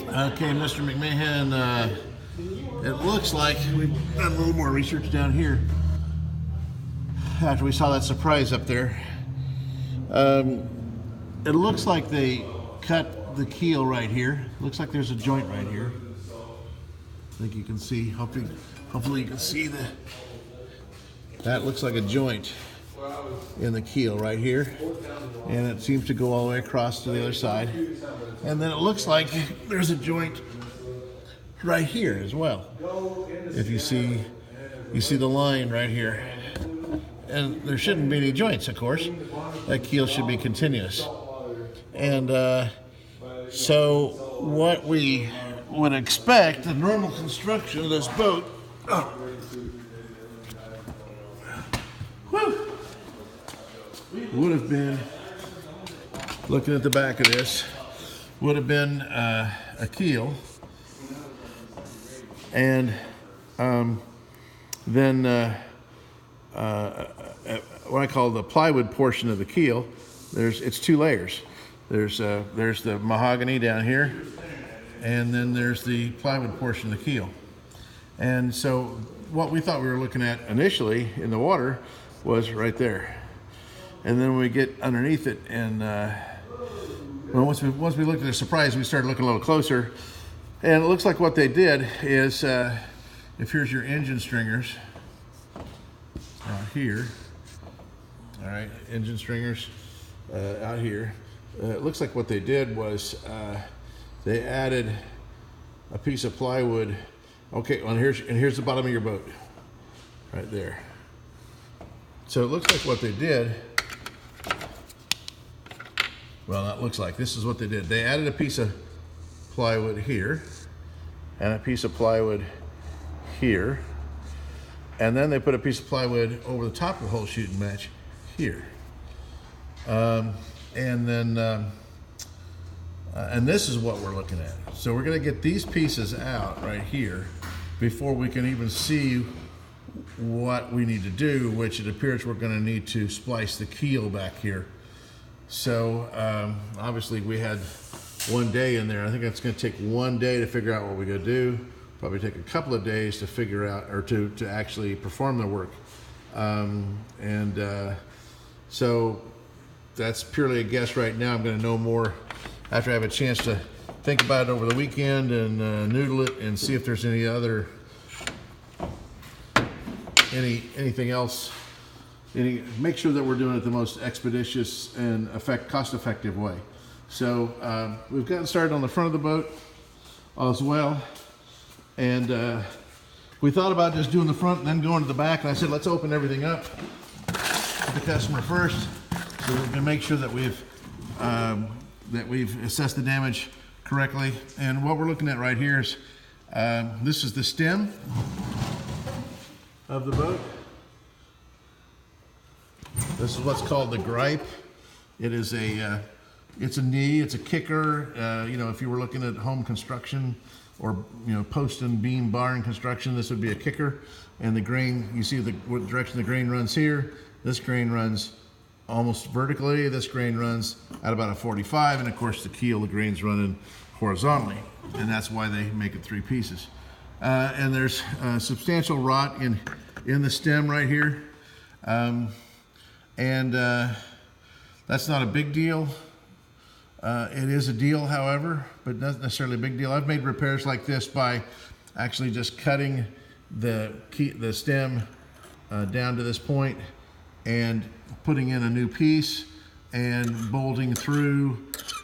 Okay, Mr. McMahon, it looks like we've done a little more research down here after we saw that surprise up there. It looks like they cut the keel right here. Looks like there's a joint right here. I think you can see, hopefully you can see that looks like a joint in the keel right here. And it seems to go all the way across to the other side. And then it looks like there's a joint right here as well. If you see the line right here. And there shouldn't be any joints, of course. That keel should be continuous. And so what we would expect, the normal construction of this boat, would have been, looking at the back of this, would have been a keel, and then what I call the plywood portion of the keel. It's two layers. There's the mahogany down here, and then there's the plywood portion of the keel. And so what we thought we were looking at initially in the water was right there. And then when we get underneath it, and well, once we looked at the surprise, we started looking a little closer, and it looks like what they did is, if here's your engine stringers out here, all right, engine stringers out here. It looks like what they did was they added a piece of plywood. Okay, well, here's the bottom of your boat, right there. So it looks like what they did. Well, that looks like this is what they did. They added a piece of plywood here and a piece of plywood here, and then they put a piece of plywood over the top of the whole shooting match here. And this is what we're looking at. So we're going to get these pieces out right here before we can even see what we need to do, which it appears we're going to need to splice the keel back here. So obviously we had 1 day in there. I think it's going to take 1 day to figure out what we're going to do. Probably take a couple of days to figure out, or to actually perform the work. So that's purely a guess right now. I'm going to know more after I have a chance to think about it over the weekend and noodle it and see if there's anything else. Make sure that we're doing it the most expeditious and cost-effective way. So we've gotten started on the front of the boat as well, and we thought about just doing the front and then going to the back. And I said, let's open everything up to the customer first, so we can make sure that we've assessed the damage correctly. And what we're looking at right here is this is the stem of the boat. This is what's called the gripe. It is it's a knee, it's a kicker. If you were looking at home construction or post and beam barn construction, this would be a kicker. And the grain, you see what direction the grain runs here. This grain runs almost vertically. This grain runs at about a 45, and of course the keel, the grain's running horizontally, and that's why they make it 3 pieces. And there's substantial rot in the stem right here. That's not a big deal. It is a deal, however, but not necessarily a big deal. I've made repairs like this by actually just cutting the stem down to this point and putting in a new piece and bolting through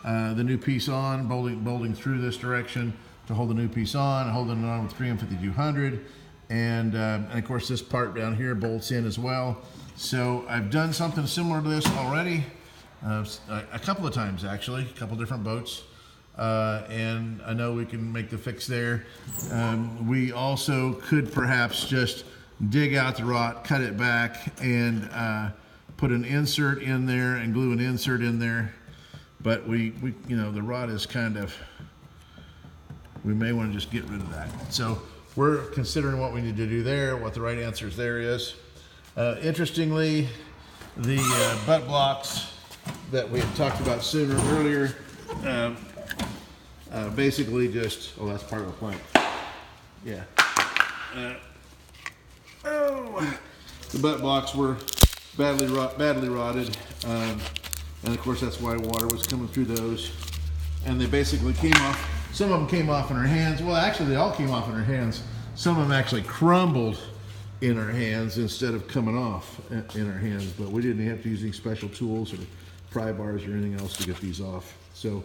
the new piece on, bolting through this direction to hold the new piece on, holding it on with 3M5200, and of course this part down here bolts in as well. So I've done something similar to this already, a couple of times actually, a couple different boats, and I know we can make the fix there. We also could perhaps just dig out the rot, cut it back, and put an insert in there and glue an insert in there. But we the rot is kind of, we may want to just get rid of that. So we're considering what we need to do there, what the right answers there is. Interestingly, the butt blocks that we had talked about earlier basically just, oh, that's part of the plank. Yeah. The butt blocks were badly rotted, and of course that's why water was coming through those. And they basically came off. Some of them came off in our hands. Well, actually, they all came off in our hands. Some of them actually crumbled in our hands instead of coming off in our hands. But we didn't have to use any special tools or pry bars or anything else to get these off. So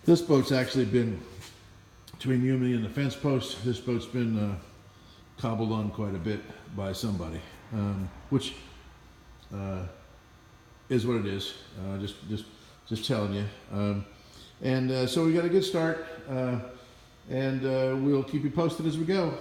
this boat's actually been, between you and me and the fence post, this boat's been cobbled on quite a bit by somebody, which is what it is. Just telling you. So we got a good start, and we'll keep you posted as we go.